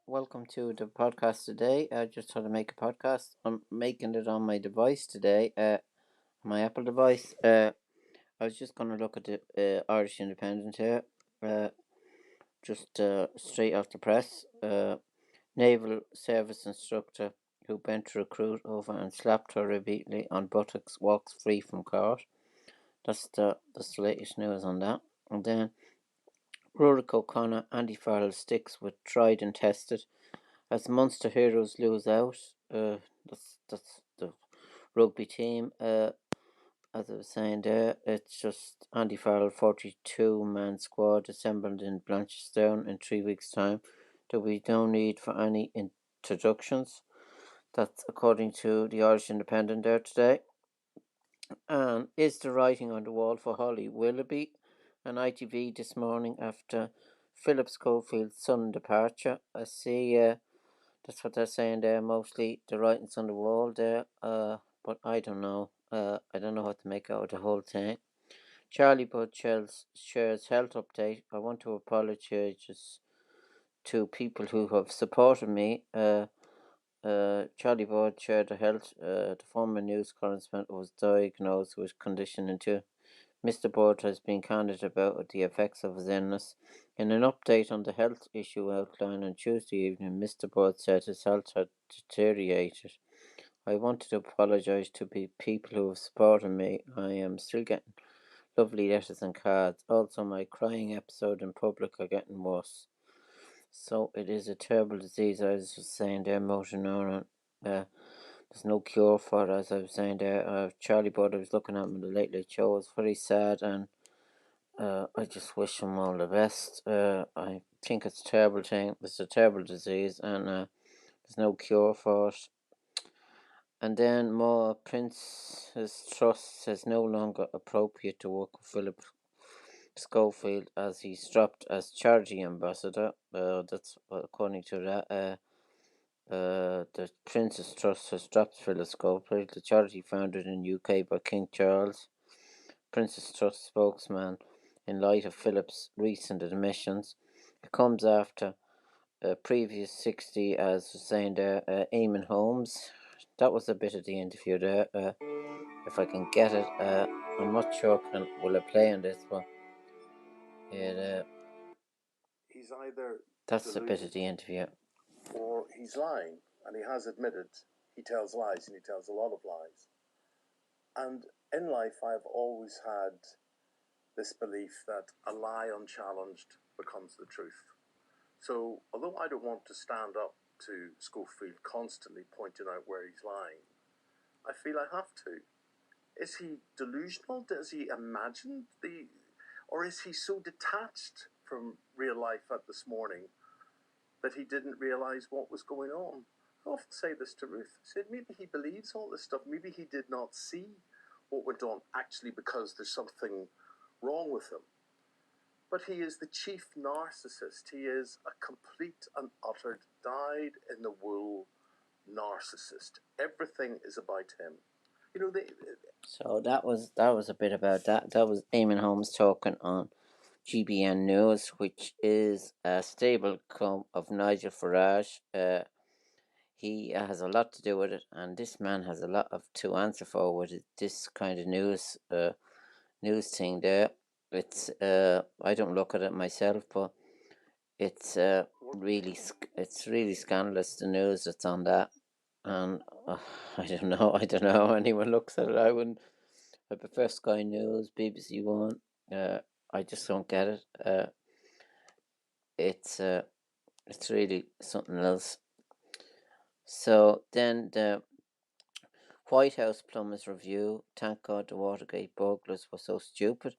welcome to the podcast today. I just thought to make a podcast. I'm making it on my device today, my Apple device. I was just gonna look at the Irish Independent here, just straight off the press. Naval service instructor who bent to recruit over and slapped her repeatedly on buttocks walks free from court. That's the latest news on that. And then Rurik O'Connor, Andy Farrell sticks with tried and tested as Munster heroes lose out. That's the rugby team. As I was saying there, it's just Andy Farrell, 42-man squad assembled in Blanchardstown in 3 weeks' time. There will be no need for any introductions. That's according to the Irish Independent there today. And is the writing on the wall for Holly Willoughby? An ITV this morning after Philip Schofield's sudden departure. I see. That's what they're saying there. Mostly the writing's on the wall there. But I don't know. I don't know what to make out of the whole thing. Charlie Budd shares health update. I want to apologise to people who have supported me. Charlie Budd shared the former news correspondent was diagnosed with condition too. Mr. Budd has been candid about the effects of his illness. In an update on the health issue outlined on Tuesday evening, Mr. Budd said his health had deteriorated. I wanted to apologise to people who have supported me. I am still getting lovely letters and cards. Also, my crying episode in public are getting worse. So it is a terrible disease, I was just saying there, motor neuron. There's no cure for it, as I was saying there. Charlie Budd, I was looking at him in the Late Late Show, was very sad, and I just wish him all the best. I think it's a terrible thing. It's a terrible disease, and there's no cure for it. And then more, Prince's Trust says no longer appropriate to work with Philip Schofield as he's dropped as charity ambassador. That's according to that. The Prince's Trust has dropped Philip Schofield, the charity founded in UK by King Charles. Prince's Trust spokesman, in light of Philip's recent admissions. It comes after a previous 60, as was saying there, Eamonn Holmes. That was a bit of the interview there. If I can get it, I'm not sure. Will I play on this one? He's either that's a bit of the interview. Or he's lying, and he has admitted he tells lies, and he tells a lot of lies. And in life, I've always had this belief that a lie unchallenged becomes the truth. So, although I don't want to stand up to Schofield constantly pointing out where he's lying, I feel I have to. Is he delusional? Does he imagine or is he so detached from real life at this morning that he didn't realise what was going on? I often say this to Ruth. I said, maybe he believes all this stuff. Maybe he did not see what went on actually because there's something wrong with him. But he is the chief narcissist. He is a complete and utter dyed-in-the-wool narcissist. Everything is about him. So that was a bit about that. That was Eamonn Holmes talking on GBN News, which is a stable of Nigel Farage. He has a lot to do with it, and this man has a lot to answer for with this kind of news thing there. It's I don't look at it myself, but it's really scandalous, the news that's on that. And I don't know. Anyone looks at it, I wouldn't. I prefer Sky News, BBC One. I just don't get it. It's really something else. So then the White House plumbers review. Thank God the Watergate burglars were so stupid.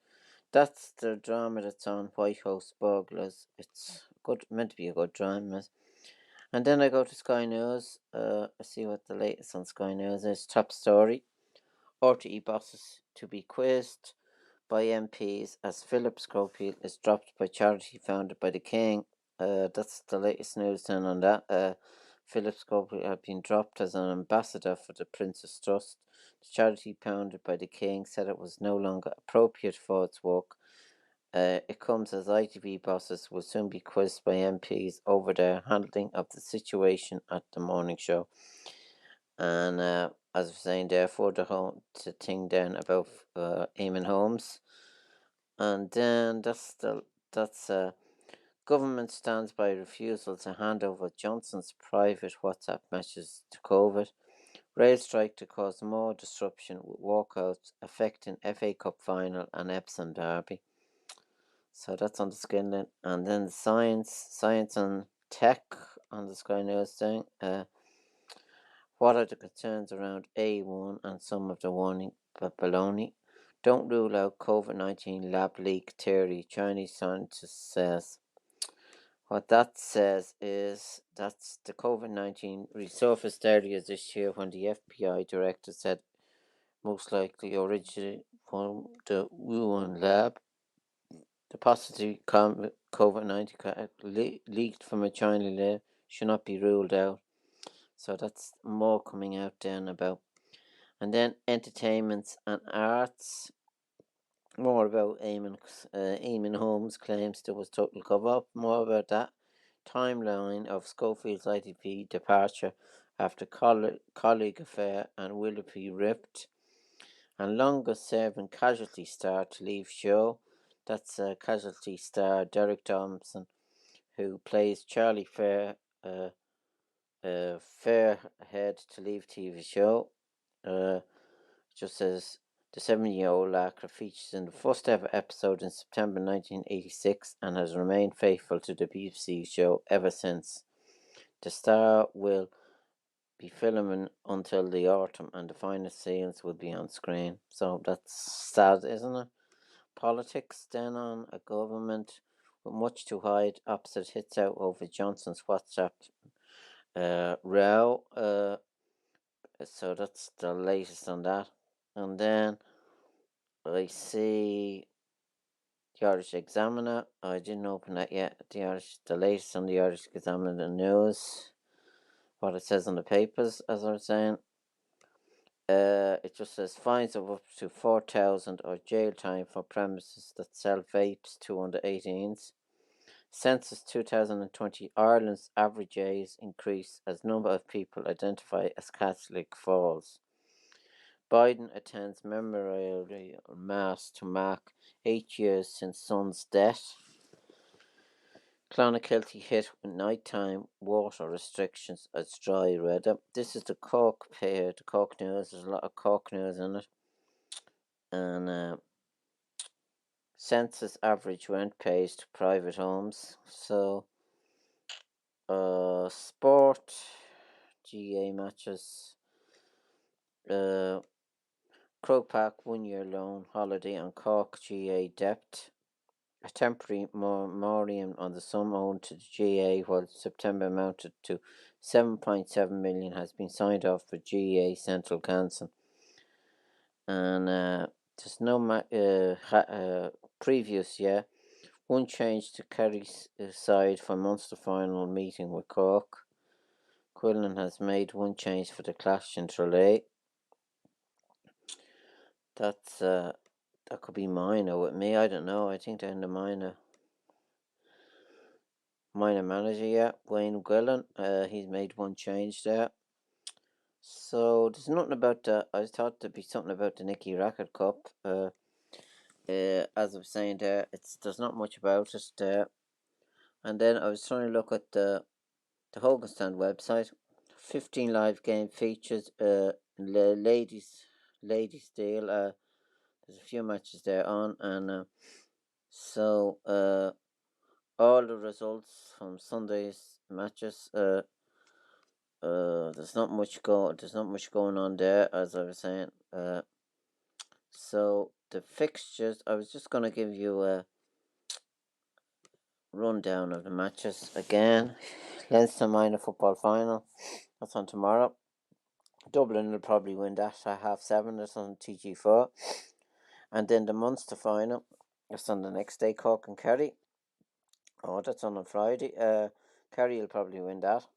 That's the drama that's on White House burglars. It's meant to be a good drama. And then I go to Sky News. I see what the latest on Sky News is. Top story. RTE bosses to be quizzed by MPs as Philip Schofield is dropped by charity founded by the King. That's the latest news then on that. Philip Schofield had been dropped as an ambassador for the Prince's Trust. The charity founded by the King said it was no longer appropriate for its work It comes as ITV bosses will soon be quizzed by MPs over their handling of the situation at the morning show. And as I was saying there, further home to thing then about Eamonn Holmes. And then that's government stands by refusal to hand over Johnson's private WhatsApp messages to COVID. Rail strike to cause more disruption with walkouts affecting FA Cup final and Epsom derby. So that's on the Sky News. And then science and tech on the Sky News thing. What are the concerns around A1 and some of the warning baloney? Don't rule out COVID-19 lab leak theory, Chinese scientist says. What that says is that's the COVID-19 resurfaced earlier this year when the FBI director said most likely originated from the Wuhan lab. The positive COVID-19 leaked from a China lab should not be ruled out. So that's more coming out then about. And then entertainments and arts. More about Eamonn Holmes claims there was total cover-up. More about that. Timeline of Schofield's ITV departure after colleague affair and Willoughby ripped. And longest serving Casualty star to leave show. That's Casualty star Derek Thompson, who plays Charlie Fairhead to leave TV show. Just as the 7-year-old actor features in the first ever episode in September 1986 and has remained faithful to the BBC show ever since. The star will be filming until the autumn and the final scenes will be on screen. So that's sad, isn't it? Politics then on a government with much to hide. Opposite hits out over Johnson's WhatsApp row. So that's the latest on that. And then I see the Irish Examiner. I didn't open that yet. The latest on the Irish Examiner news. What it says on the papers, as I was saying. It just says fines of up to 4,000 or jail time for premises that sell vapes to under 18s. Census 2020 Ireland's average age increase as number of people identify as Catholic falls. Biden attends memorial mass to mark 8 years since son's death. Clonakilty hit with nighttime water restrictions as dry weather. This is the Cork pair, the Cork news. There's a lot of Cork news in it. And census average rent pays to private homes. So, sport, GA matches. Croke Park 1-year loan holiday on Cork GA debt. A temporary moratorium on the sum owed to the GA, while September amounted to 7.7 million, has been signed off for GA Central Council. And there's no previous year. One change to Kerry's side for Munster final meeting with Cork. Quillen has made one change for the clash in Tralee. That's that could be minor with me. I don't know. I think they're in the minor manager. Yeah, Wayne Quillen. He's made one change there. So there's nothing about the. I thought there'd be something about the Nicky Racket Cup. As I was saying there, there's not much about it there. And then I was trying to look at the Hogan Stand website. 15 live game features. Ladies deal. There's a few matches there on, and so all the results from Sunday's matches. There's not much going on there, as I was saying. So the fixtures. I was just gonna give you a rundown of the matches again. Leinster minor football final. That's on tomorrow. Dublin will probably win that at 7:30. That's on TG4. And then the Munster final. That's on the next day. Cork and Kerry. Oh, that's on Friday. Kerry will probably win that.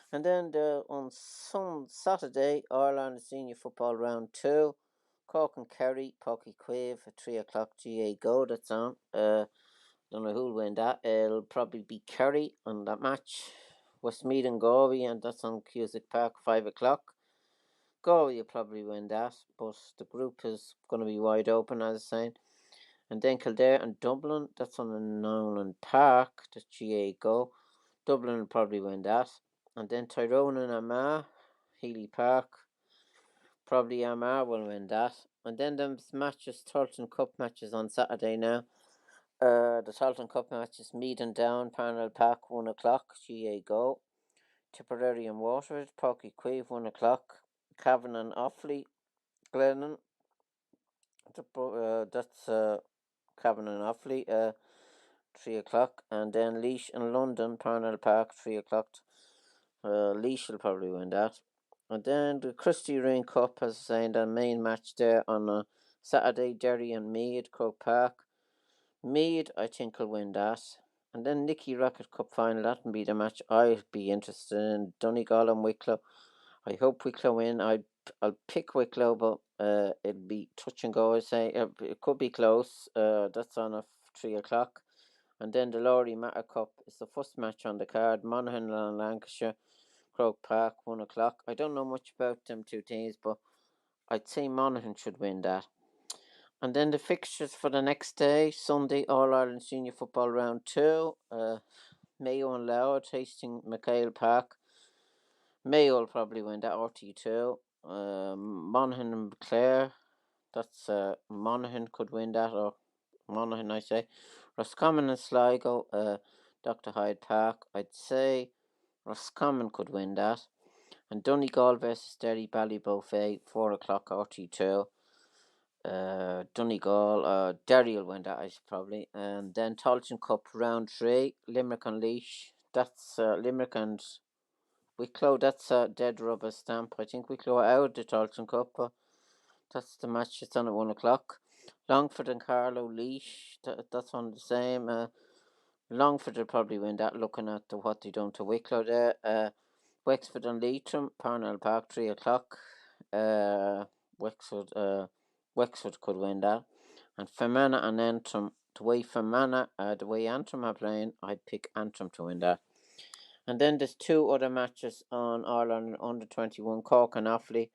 And then on Saturday, Ireland Senior Football Round 2. Cork and Kerry, Páirc Uí Chaoimh at 3 o'clock GA Go, that's on. Don't know who'll win that. It'll probably be Kerry on that match. Westmeath and Galway, and that's on Cusack Park, 5 o'clock. Galway will probably win that, but the group is going to be wide open, as I was saying. And then Kildare and Dublin, that's on the Nowlan Park, the GA Go. Dublin will probably win that. And then Tyrone and Armagh, Healy Park, probably Armagh will win that. And then there's matches, Thornton Cup matches on Saturday now. The Thornton Cup matches, Meath and Down, Parnell Park, 1 o'clock, GA Go. Tipperary and Waterford, Páirc Uí Chaoimh, 1 o'clock. Cavan and Offaly, Glennon, that's Cavan and Offaly, 3 o'clock. And then Laois and London, Parnell Park, 3 o'clock. Laois will probably win that. And then the Christy Ring Cup, as I say, the main match there on Saturday, Derry and Meath, Croke Park. Meath, I think, will win that. And then Nicky Rocket Cup final, that'll be the match I'd be interested in. Donegal and Wicklow. I hope Wicklow win. I'll pick Wicklow, but it'll be touch and go, I say. It could be close. That's on at 3 o'clock. And then the Laurie Matter Cup is the first match on the card. Monaghan and Lancashire, Croke Park, 1 o'clock. I don't know much about them two teams, but I'd say Monaghan should win that. And then the fixtures for the next day, Sunday, All-Ireland Senior Football Round 2. Mayo and Louth, Hastings, McHale Park. Mayo will probably win that, RT2. Monaghan and Clare, that's Monaghan could win that, or Monaghan, I say. Roscommon and Sligo, Dr. Hyde Park, I'd say Roscommon could win that. And Donegal versus Derry Ballybofey, 4 o'clock, RT2. Donegal, Derry will win that, I probably. And then Tailteann Cup round 3, Limerick and Laois. That's Limerick and Wicklow. That's a dead rubber stamp. I think Wicklow are out of the Tailteann Cup, but that's the match. It's on at 1 o'clock. Longford and Carlow, Laois. That's on the same. Longford will probably win that, looking at what they done to Wicklow there. Wexford and Leitrim, Parnell Park, 3 o'clock. Wexford could win that. And Fermanagh and Antrim, the way Antrim are playing, I'd pick Antrim to win that. And then there's two other matches on Ireland under 21, Cork and Offaly.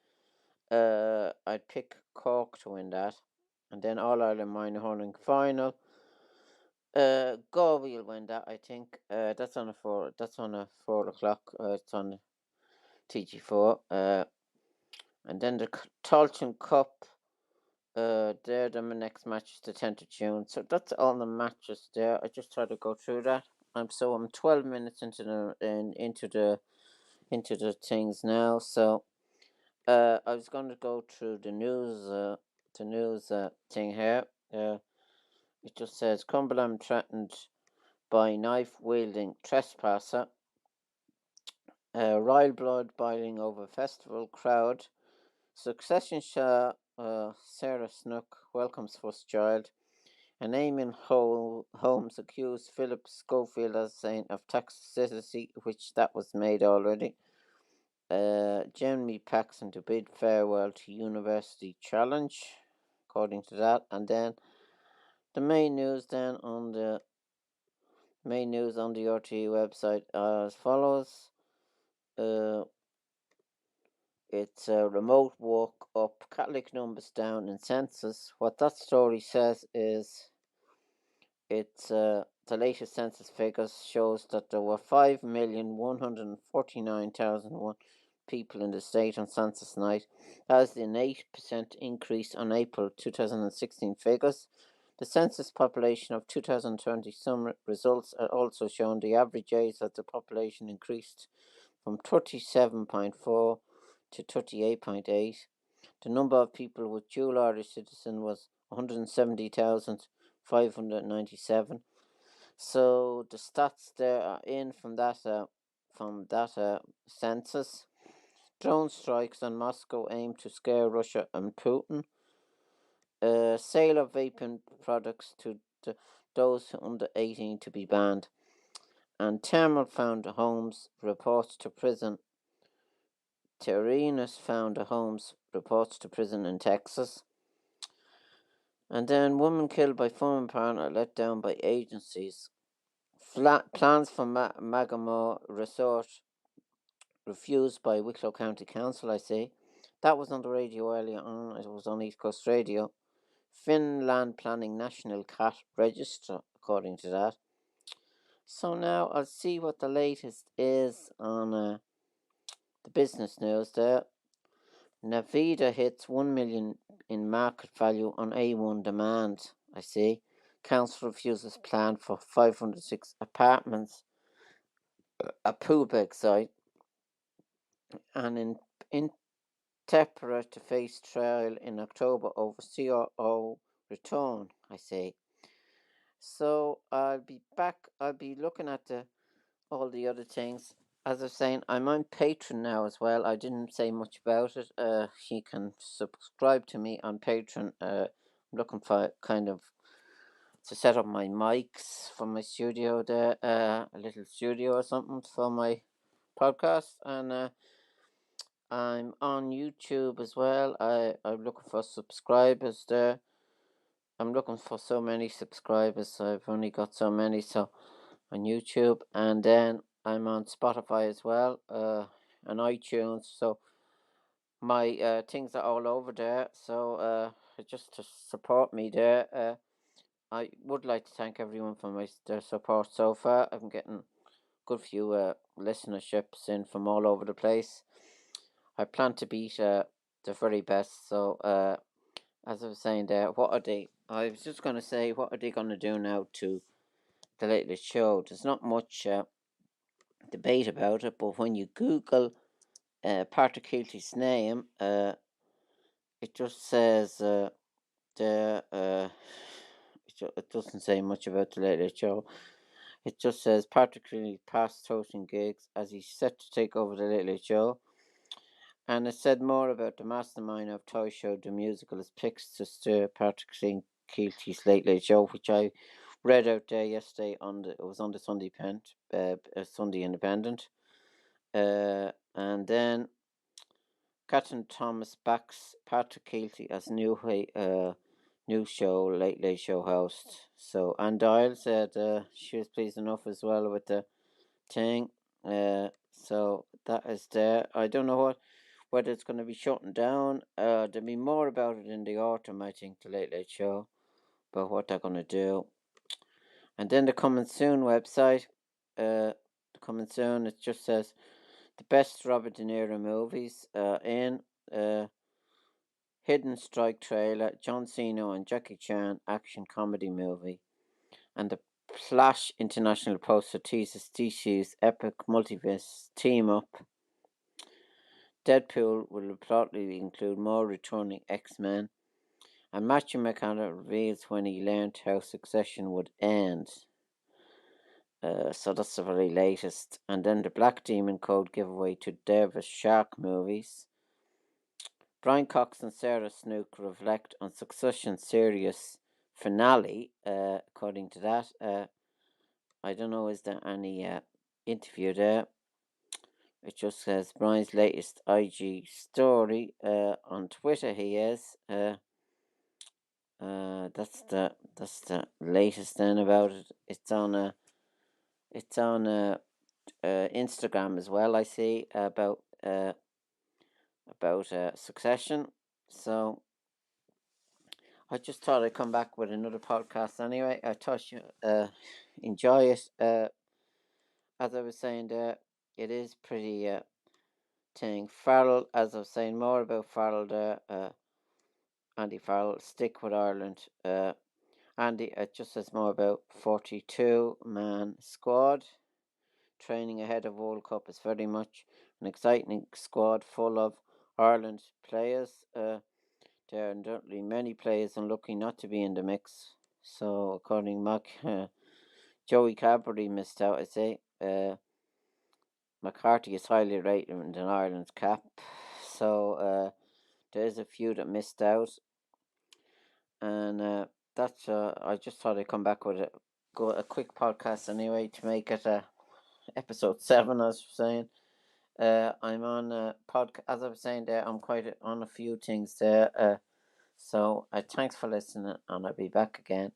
I'd pick Cork to win that. And then All Ireland Minor Hurling Final. Galway will win that, I think. That's on a 4 o'clock. It's on TG4. And then the Tailteann Cup. There, then my next match is the 10th of June. So that's all the matches there. I just tried to go through that. I'm 12 minutes into the things now. So I was going to go through the news thing here. It just says Cumberland threatened by knife wielding trespasser. Royal blood boiling over festival crowd. Succession Shah Sarah Snook welcomes first child. And Eamonn Holmes accused Philip Schofield, as saying, of toxicity, which that was made already. Jeremy Paxson to bid farewell to University Challenge, according to that. And then the main news on the RTE website as follows. It's remote work up, Catholic numbers down in census. What that story says is it's the latest census figures shows that there were 5,149,001 people in the state on census night. That is an 8% increase on April 2016 figures. The census population of 2020 some results are also shown the average age of the population increased from 37.4 to 38.8. The number of people with dual Irish citizen was 170,597. So the stats there are in from that census. Drone strikes on Moscow aim to scare Russia and Putin. Sale of vaping products to those under 18 to be banned. And Thermal found Holmes reports to prison. Tyrannus found Holmes reports to prison in Texas. And then woman killed by former partner let down by agencies. Plans for Magamore Resort refused by Wicklow County Council, I see. That was on the radio earlier on. It was on East Coast Radio. Finland planning national cat register, according to that. So now I'll see what the latest is on the business news there. Navida hits 1 million in market value on A1 demand, I see. Council refuses plan for 506 apartments at Poolbeg site. And in Tepera to face trial in October over CRO return, I say. So I'll be back. I'll be looking at all the other things. As I was saying, I'm on Patreon now as well. I didn't say much about it. You can subscribe to me on Patreon. I'm looking for kind of to set up my mics for my studio there, a little studio or something for my podcast, and I'm on YouTube as well. I'm looking for subscribers there. I'm looking for so many subscribers. I've only got so many, so on YouTube, and then I'm on Spotify as well, and iTunes. So my things are all over there. So just to support me there, I would like to thank everyone for their support so far. I'm getting good few listenerships in from all over the place. I plan to beat the very best. So as I was saying there, what are they? I was just going to say, what are they going to do now to the latest show? There's not much debate about it, but when you Google Patrick Keelty's name, it just says it doesn't say much about the latest show. It just says Patrick Keelty past hosting gigs as he's set to take over the Late Late Show. And it said more about the mastermind of Toy Show the musical as picks to stir Patrick Keelty's Late Late Show, which I read out there yesterday it was on the Sunday Independent. And then Catherine Thomas backs Patrick Keelty as new show Late Late Show host. So Anne Doyle said she was pleased enough as well with the thing. So that is there. I don't know whether it's going to be shutting down. There'll be more about it in the autumn, I think, the Late Late Show, about what they're going to do. And then the Coming Soon website. The Coming Soon, it just says the best Robert De Niro movies in Hidden Strike trailer, John Cena and Jackie Chan action comedy movie, and the Flash International poster teases DC's epic multiverse team up. Deadpool will reportedly include more returning X-Men, and Matthew McConaughey reveals when he learned how Succession would end. So that's the very latest. And then the Black Demon Code giveaway to Davis Shark movies. Brian Cox and Sarah Snook reflect on Succession series finale, according to that. I don't know, is there any interview there? It just says Brian's latest IG story on Twitter. He is. That's the latest then about it. It's on Instagram as well. I see about Succession. So I just thought I'd come back with another podcast anyway. I thought you enjoy it. As I was saying there, it is pretty thing. Farrell, as I was saying more about Farrell there, Andy Farrell, stick with Ireland. Andy, it just says more about 42-man squad. Training ahead of World Cup is very much an exciting squad full of Ireland players. There are undoubtedly many players unlucky not to be in the mix. So, according to Joey Cadbury missed out, I say. McCarthy is highly rated in Ireland's cap. So, there's a few that missed out. And that's, I just thought I'd come back with a quick podcast anyway to make it episode 7, as I was saying. I'm on a podcast, as I was saying there, I'm quite on a few things there. So thanks for listening, and I'll be back again.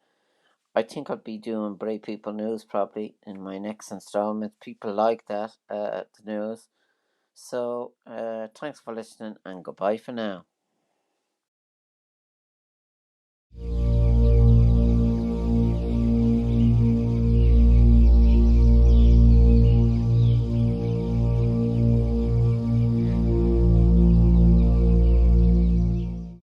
I think I'll be doing Brave People News probably in my next installment. People like that, the news. So thanks for listening, and goodbye for now.